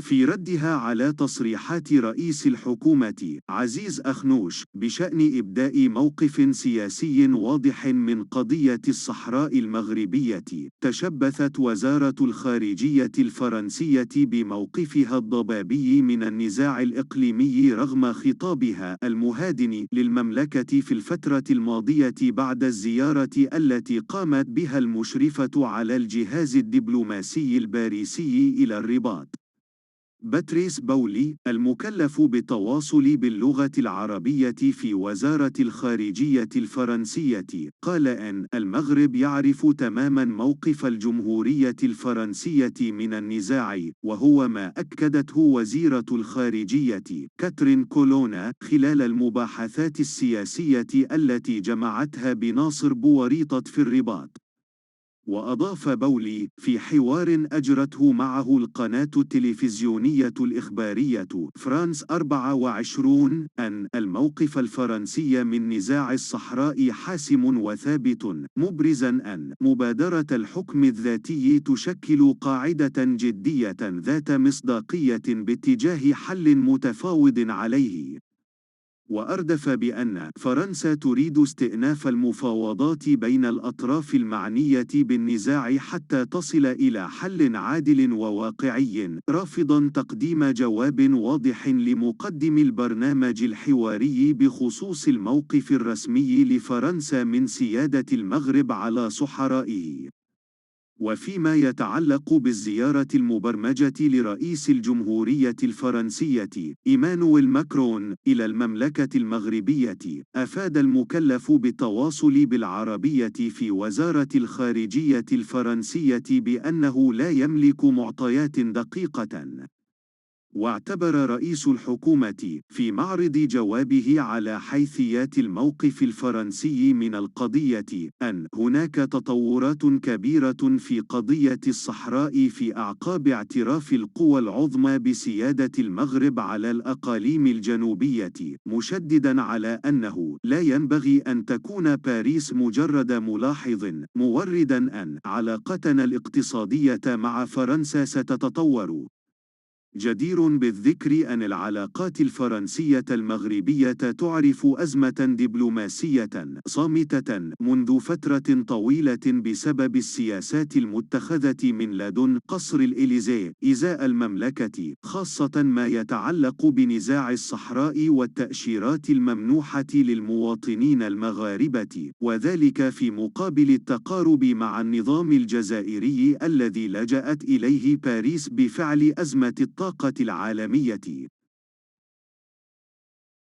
في ردها على تصريحات رئيس الحكومة عزيز أخنوش بشأن إبداء موقف سياسي واضح من قضية الصحراء المغربية، تشبثت وزارة الخارجية الفرنسية بموقفها الضبابي من النزاع الإقليمي رغم خطابها المهادن للمملكة في الفترة الماضية بعد الزيارة التي قامت بها المشرفة على الجهاز الدبلوماسي الباريسي إلى الرباط. باتريس بولي المكلف بالتواصل باللغة العربية في وزارة الخارجية الفرنسية قال إن المغرب يعرف تماما موقف الجمهورية الفرنسية من النزاع، وهو ما أكدته وزيرة الخارجية كاترين كولونا خلال المباحثات السياسية التي جمعتها بناصر بووريطة في الرباط. وأضاف بولي في حوار أجرته معه القناة التلفزيونية الإخبارية فرانس 24 أن الموقف الفرنسي من نزاع الصحراء حاسم وثابت، مبرزا أن مبادرة الحكم الذاتي تشكل قاعدة جدية ذات مصداقية باتجاه حل متفاوض عليه. وأردف بأن فرنسا تريد استئناف المفاوضات بين الأطراف المعنية بالنزاع حتى تصل إلى حل عادل وواقعي، رافضا تقديم جواب واضح لمقدم البرنامج الحواري بخصوص الموقف الرسمي لفرنسا من سيادة المغرب على صحرائه. وفيما يتعلق بالزيارة المبرمجة لرئيس الجمهورية الفرنسية إيمانويل ماكرون إلى المملكة المغربية، أفاد المكلف بالتواصل بالعربية في وزارة الخارجية الفرنسية بأنه لا يملك معطيات دقيقة. واعتبر رئيس الحكومة في معرض جوابه على حيثيات الموقف الفرنسي من القضية أن هناك تطورات كبيرة في قضية الصحراء في أعقاب اعتراف القوى العظمى بسيادة المغرب على الأقاليم الجنوبية، مشددا على أنه لا ينبغي أن تكون باريس مجرد ملاحظ، موردا أن علاقتنا الاقتصادية مع فرنسا ستتطور. جدير بالذكر أن العلاقات الفرنسية المغربية تعرف أزمة دبلوماسية صامتة منذ فترة طويلة بسبب السياسات المتخذة من لدن قصر الإليزيه إزاء المملكة، خاصة ما يتعلق بنزاع الصحراء والتأشيرات الممنوحة للمواطنين المغاربة، وذلك في مقابل التقارب مع النظام الجزائري الذي لجأت إليه باريس بفعل أزمة الطاقة العالمية.